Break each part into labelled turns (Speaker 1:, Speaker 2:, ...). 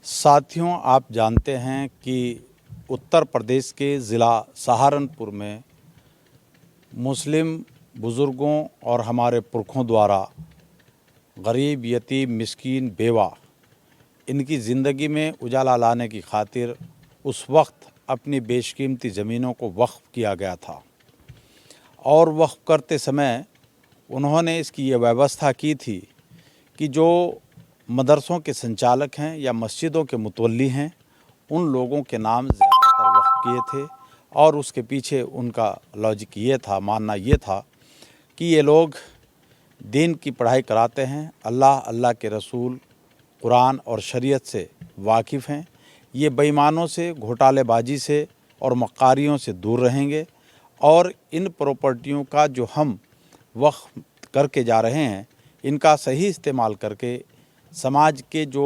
Speaker 1: साथियों, आप जानते हैं कि उत्तर प्रदेश के ज़िला सहारनपुर में मुस्लिम बुज़ुर्गों और हमारे पुरखों द्वारा गरीब, यतीम, मिस्कीन, बेवा इनकी ज़िंदगी में उजाला लाने की खातिर उस वक्त अपनी बेशकीमती ज़मीनों को वक्फ़ किया गया था और वक्फ़ करते समय उन्होंने इसकी ये व्यवस्था की थी कि जो मदरसों के संचालक हैं या मस्जिदों के मुतवल्ली हैं, उन लोगों के नाम ज़्यादातर वक्फ़ किए थे। और उसके पीछे उनका लॉजिक ये था, मानना ये था कि ये लोग दीन की पढ़ाई कराते हैं, अल्लाह के रसूल, कुरान और शरीयत से वाकिफ़ हैं। ये बेईमानों से, घोटालेबाजी से और मक्कारियों से दूर रहेंगे और इन प्रॉपर्टियों का जो हम वक्फ़ करके जा रहे हैं, इनका सही इस्तेमाल करके समाज के जो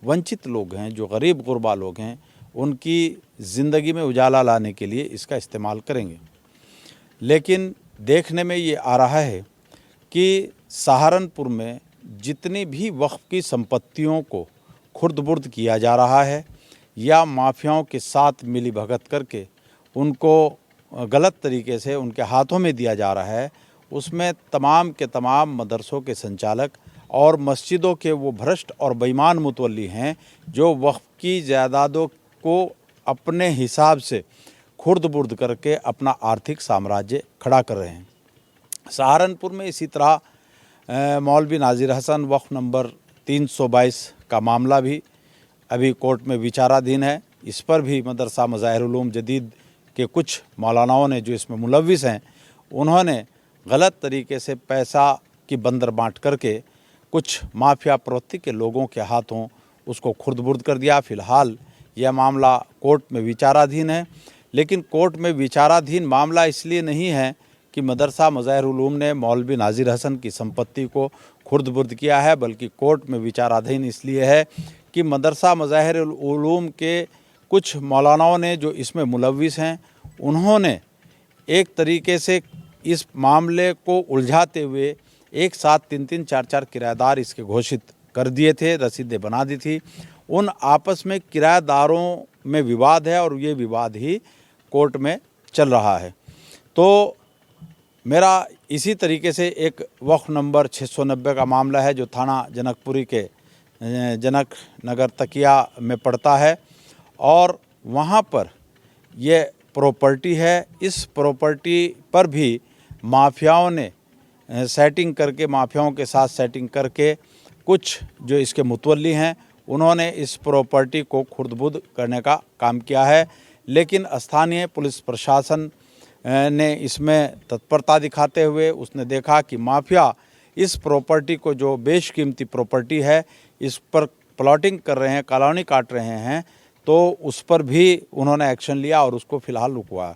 Speaker 1: वंचित लोग हैं, जो गरीब गुरबा लोग हैं, उनकी ज़िंदगी में उजाला लाने के लिए इसका इस्तेमाल करेंगे। लेकिन देखने में ये आ रहा है कि सहारनपुर में जितनी भी वक्फ़ की संपत्तियों को खुर्द-बुर्द किया जा रहा है या माफियाओं के साथ मिली भगत करके उनको गलत तरीके से उनके हाथों में दिया जा रहा है, उसमें तमाम के तमाम मदरसों के संचालक और मस्जिदों के वो भ्रष्ट और बेईमान मुतवल्ली हैं जो वक्फ़ की जायदादों को अपने हिसाब से खुर्द-बुर्द करके अपना आर्थिक साम्राज्य खड़ा कर रहे हैं। सहारनपुर में इसी तरह मौलवी नाज़िर हसन वक्फ़ नंबर 322 का मामला भी अभी कोर्ट में विचाराधीन है। इस पर भी मदरसा मज़ाहिर उलूम जदीद के कुछ मौलानाओं ने, जो इसमें मुलव्विस हैं, उन्होंने गलत तरीके से पैसा की बंदर बांट करके कुछ माफिया प्रवृत्ति के लोगों के हाथों उसको खुर्द-बुर्द कर दिया। फ़िलहाल यह मामला कोर्ट में विचाराधीन है, लेकिन कोर्ट में विचाराधीन मामला इसलिए नहीं है कि मदरसा मज़ाहिर उलूम ने मौलवी नाज़िर हसन की संपत्ति को खुर्द-बुर्द किया है, बल्कि कोर्ट में विचाराधीन इसलिए है कि मदरसा मज़ाहिर उलूम के कुछ मौलानाओं ने, जो इसमें मुलव्विस हैं, उन्होंने एक तरीके से इस मामले को उलझाते हुए एक साथ 3-3, 4-4 किराएदार इसके घोषित कर दिए थे, रसीदें बना दी थी। उन आपस में किराएदारों में विवाद है और ये विवाद ही कोर्ट में चल रहा है। तो मेरा इसी तरीके से एक वक्फ़ नंबर 690 का मामला है, जो थाना जनकपुरी के जनक नगर तकिया में पड़ता है और वहाँ पर ये प्रॉपर्टी है। इस प्रॉपर्टी पर भी माफियाओं ने सेटिंग करके, माफियाओं के साथ सेटिंग करके कुछ जो इसके मुतवल्ली हैं, उन्होंने इस प्रॉपर्टी को खुर्द-बुर्द करने का काम किया है। लेकिन स्थानीय पुलिस प्रशासन ने इसमें तत्परता दिखाते हुए उसने देखा कि माफिया इस प्रॉपर्टी को, जो बेशकीमती प्रॉपर्टी है, इस पर प्लॉटिंग कर रहे हैं, कॉलोनी काट रहे हैं, तो उस पर भी उन्होंने एक्शन लिया और उसको फ़िलहाल रुकवाया।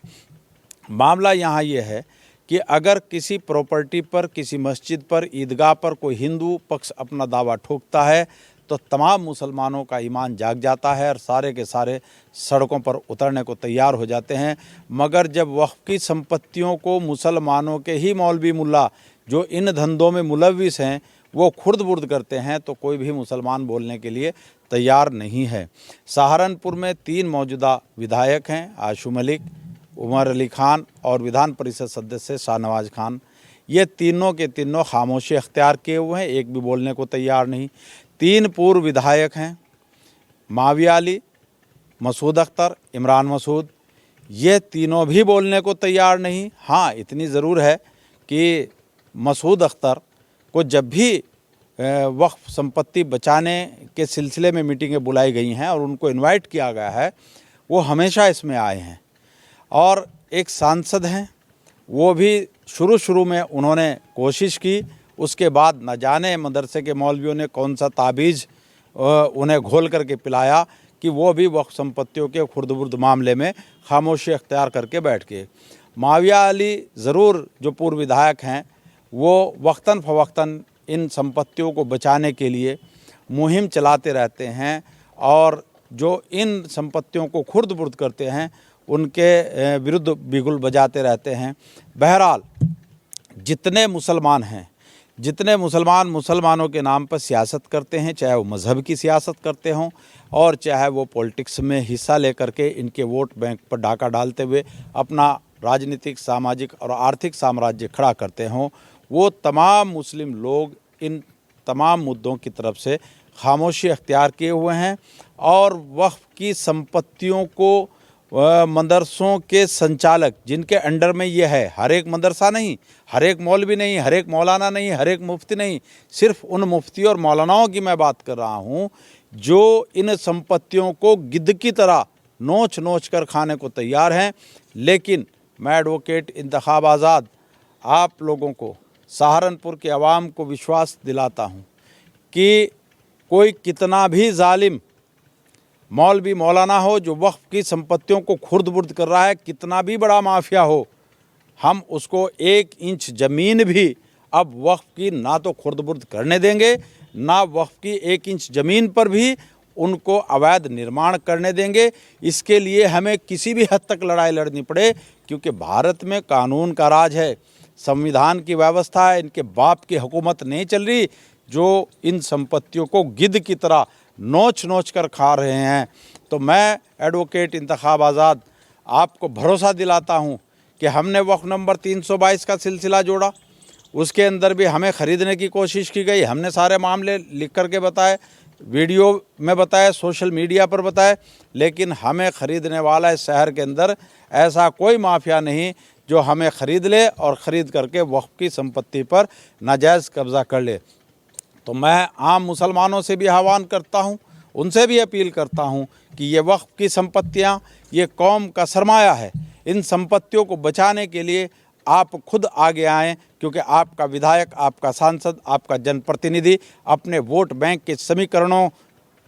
Speaker 1: मामला यहाँ ये है कि अगर किसी प्रॉपर्टी पर, किसी मस्जिद पर, ईदगाह पर कोई हिंदू पक्ष अपना दावा ठोकता है तो तमाम मुसलमानों का ईमान जाग जाता है और सारे के सारे सड़कों पर उतरने को तैयार हो जाते हैं। मगर जब वक्फ़ की संपत्तियों को मुसलमानों के ही मौलवी मुल्ला, जो इन धंधों में मुलव्विस हैं, वो खुर्द-बुर्द करते हैं, तो कोई भी मुसलमान बोलने के लिए तैयार नहीं है। सहारनपुर में 3 मौजूदा विधायक हैं, आशू मलिक, उमर अली खान और विधान परिषद सदस्य शाहनवाज खान। ये तीनों के तीनों खामोशी अख्तियार किए हुए हैं, एक भी बोलने को तैयार नहीं। 3 पूर्व विधायक हैं, माविया अली, मसूद अख्तर, इमरान मसूद, ये तीनों भी बोलने को तैयार नहीं। हाँ, इतनी ज़रूर है कि मसूद अख्तर को जब भी वक्फ़ संपत्ति बचाने के सिलसिले में मीटिंगें बुलाई गई हैं और उनको इनवाइट किया गया है, वो हमेशा इसमें आए हैं। और एक सांसद हैं, वो भी शुरू में उन्होंने कोशिश की, उसके बाद न जाने मदरसे के मौलवियों ने कौन सा ताबीज़ उन्हें घोल करके पिलाया कि वो भी वक्फ़ संपत्तियों के खुर्द-बुर्द मामले में खामोशी अख्तियार करके बैठ गए। माविया अली ज़रूर, जो पूर्व विधायक हैं, वो वक्तन फ़वक्तन इन संपत्तियों को बचाने के लिए मुहिम चलाते रहते हैं और जो इन संपत्तियों को खुर्द-बुर्द करते हैं, उनके विरुद्ध बिगुल बजाते रहते हैं। बहरहाल, जितने मुसलमान हैं, जितने मुसलमान मुसलमानों के नाम पर सियासत करते हैं, चाहे वो मज़हब की सियासत करते हों और चाहे वो पॉलिटिक्स में हिस्सा लेकर के इनके वोट बैंक पर डाका डालते हुए अपना राजनीतिक, सामाजिक और आर्थिक साम्राज्य खड़ा करते हों, वो तमाम मुस्लिम लोग इन तमाम मुद्दों की तरफ से खामोशी अख्तियार किए हुए हैं और वक्फ की संपत्तियों को मदरसों के संचालक जिनके अंडर में ये है, हर एक मदरसा नहीं, हर एक मौलवी नहीं, हर एक मौलाना नहीं, हर एक मुफ्ती नहीं, सिर्फ उन मुफ्ती और मौलानाओं की मैं बात कर रहा हूँ जो इन संपत्तियों को गिद्ध की तरह नोच नोच कर खाने को तैयार हैं। लेकिन मैं एडवोकेट इंतखाब आज़ाद आप लोगों को, सहारनपुर के अवाम को विश्वास दिलाता हूँ कि कोई कितना भी जालिम मौलवी मौलाना हो जो वक्फ की संपत्तियों को खुर्द-बुर्द कर रहा है, कितना भी बड़ा माफिया हो, हम उसको 1 इंच ज़मीन भी अब वक्फ की ना तो खुर्द-बुर्द करने देंगे, ना वक्फ की 1 इंच ज़मीन पर भी उनको अवैध निर्माण करने देंगे। इसके लिए हमें किसी भी हद तक लड़ाई लड़नी पड़े, क्योंकि भारत में कानून का राज है, संविधान की व्यवस्था है। इनके बाप की हुकूमत नहीं चल रही जो इन संपत्तियों को गिद्ध की तरह नोच नोच कर खा रहे हैं। तो मैं एडवोकेट इंतखाब आज़ाद आपको भरोसा दिलाता हूं कि हमने वक्फ नंबर 322 का सिलसिला जोड़ा, उसके अंदर भी हमें ख़रीदने की कोशिश की गई, हमने सारे मामले लिख कर के बताए, वीडियो में बताए, सोशल मीडिया पर बताए, लेकिन हमें ख़रीदने वाला इस शहर के अंदर ऐसा कोई माफिया नहीं जो हमें ख़रीद ले और ख़रीद करके वक्फ की संपत्ति पर नाजायज़ कब्ज़ा कर ले। तो मैं आम मुसलमानों से भी आह्वान करता हूँ, उनसे भी अपील करता हूँ कि ये वक्फ की संपत्तियाँ ये कौम का सरमाया है। इन संपत्तियों को बचाने के लिए आप खुद आगे आएँ, क्योंकि आपका विधायक, आपका सांसद, आपका जनप्रतिनिधि अपने वोट बैंक के समीकरणों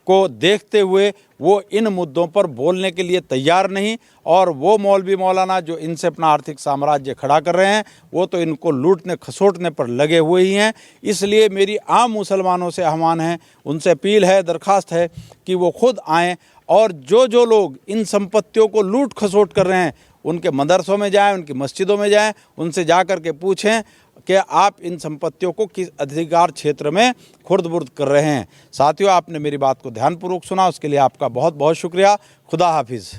Speaker 1: को देखते हुए वो इन मुद्दों पर बोलने के लिए तैयार नहीं, और वो मौलवी मौलाना जो इनसे अपना आर्थिक साम्राज्य खड़ा कर रहे हैं वो तो इनको लूटने खसोटने पर लगे हुए ही हैं। इसलिए मेरी आम मुसलमानों से आह्वान है, उनसे अपील है, दरख्वास्त है कि वो खुद आएँ और जो लोग इन संपत्तियों को लूट खसोट कर रहे हैं उनके मदरसों में जाएं, उनकी मस्जिदों में जाएं, उनसे जा कर के पूछें कि आप इन संपत्तियों को किस अधिकार क्षेत्र में खुर्द-बुर्द कर रहे हैं। साथियों, आपने मेरी बात को ध्यानपूर्वक सुना, उसके लिए आपका बहुत बहुत शुक्रिया। खुदा हाफिज़।